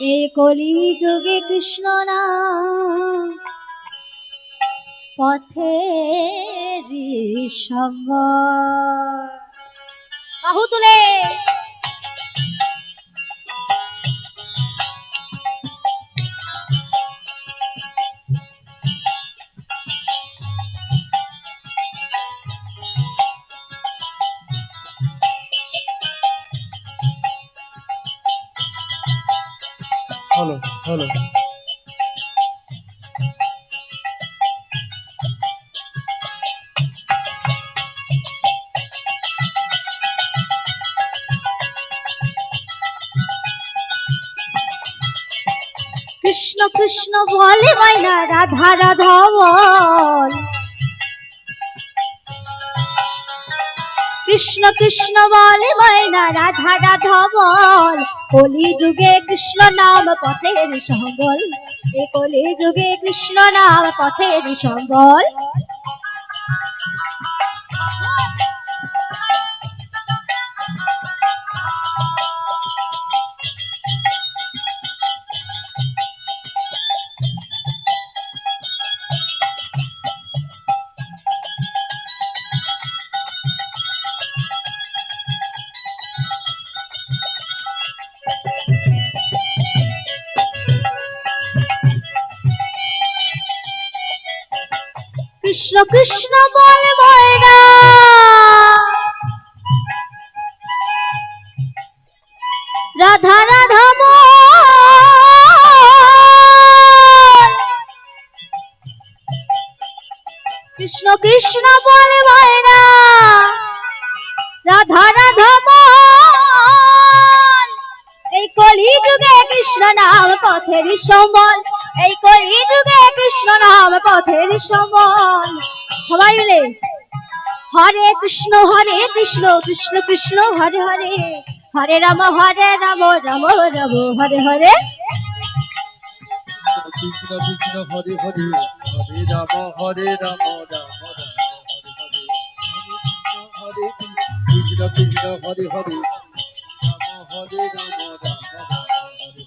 এই কলি যুগে কৃষ্ণ নাম পথের সঙ্গ। বাহু তুলে হলো হলো কৃষ্ণ কৃষ্ণ বলে মাইনা রাধা রাধা বল, কৃষ্ণ কৃষ্ণ বলে মাইনা রাধা রাধা বল। কলি যুগে কৃষ্ণ নাম পথের সম্বল, এ কলি যুগে কৃষ্ণ নাম পথের সম্বল। কৃষ্ণ কৃষ্ণ বলে ময়না রাধা রাধা বল, কৃষ্ণ কৃষ্ণ বলে ময়না রাধা রাধা বল। এই কলি যুগে কৃষ্ণ নাম পথের সম্বল, এই কলি যুগে কৃষ্ণ নাম পথের সম্বল। সবাই মিলে হরে কৃষ্ণ কৃষ্ণ কৃষ্ণ হরে হরে, হরে রাম রাম রাম হরে হরে। কৃষ্ণ কৃষ্ণ হরে হরে, হরে রাম রাম রাম হরে কৃষ্ণ কৃষ্ণ হরে হরে, রাম হরে রাম রাম রাম হরে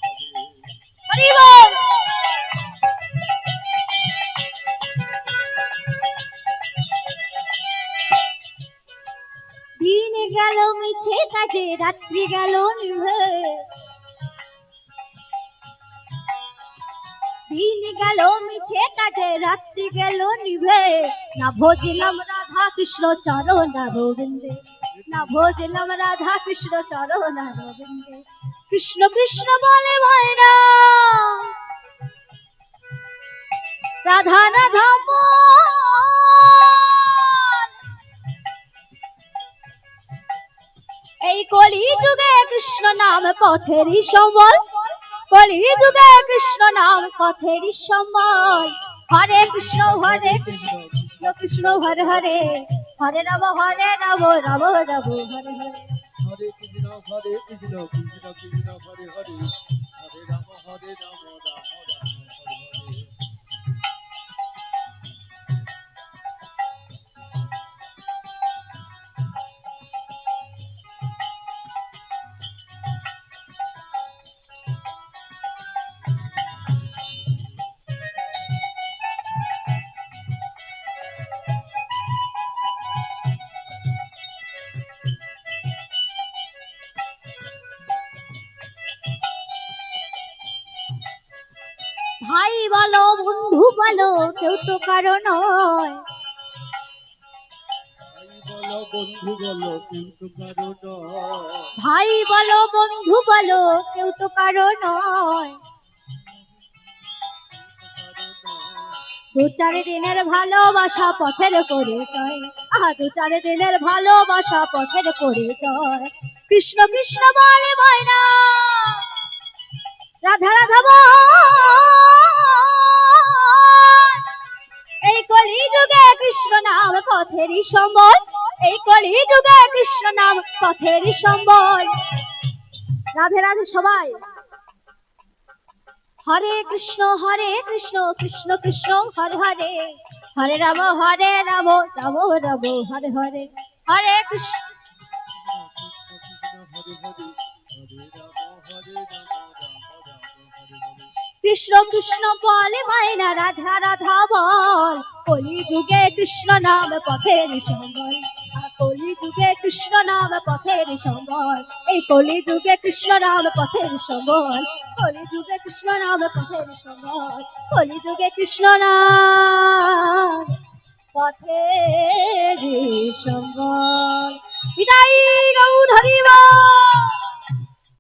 হরে। হরি বল। দিন গেল মিছে কাজে, রাত্রি গেল নিভে, দিন গেল মিছে কাজে, রাত্রি গেল নিভে। না ভজিলাম রাধা কৃষ্ণ চরণ গোবিন্দে, না ভজিলাম রাধা কৃষ্ণ চরণ গোবিন্দে। কৃষ্ণ কৃষ্ণ বলে ময়না রাধা রাধা বল। এই কলি যুগে কৃষ্ণ নাম পথেরই সম্বল, কলি যুগে কৃষ্ণ নাম পথেরই সম্বল। হরে কৃষ্ণ কৃষ্ণ কৃষ্ণ হরে হরে, হরে রাম রাম রাম রাম হরে হরে। হরে কৃষ্ণ কৃষ্ণ কৃষ্ণ হরে হরে, হরে রাম রাম রাম রাম হরে হরে। ভাই বলো বন্ধু বলো কেউ তো কারো নয়, ভাই বলো বন্ধু বলো কেউ তো কারো নয়। দু চার দিনের ভালোবাসা পথের পরিচয়, আহা দু চার দিনের ভালোবাসা পথের পরিচয়। কৃষ্ণ কৃষ্ণ বলে ময়না রাধা রাধা বল। এই কলি যুগে কৃষ্ণ নাম পথেরই সম্বল, এই কলি যুগে কৃষ্ণ নাম পথেরই সম্বল। রাধে রাধে সবাই। হরে কৃষ্ণ কৃষ্ণ কৃষ্ণ হরে হরে, হরে রাম রাম রাম হরে হরে। হরে কৃষ্ণ হরে হরে, হরে রাম হরে রাম রাম রাম হরে কৃষ্ণ কৃষ্ণ বলে মায়না রাধা রাধা বল, কলি যুগে কৃষ্ণ নাম পথের সম্বল, কলি যুগে কৃষ্ণ নাম পথের সম্বল, এই কলি যুগে কৃষ্ণ নাম পথের সম্বল, কলি যুগে কৃষ্ণ নাম পথের সম্বল, কলি যুগে কৃষ্ণ নাম পথের সম্বল। বিদায় গৌর হরি বল।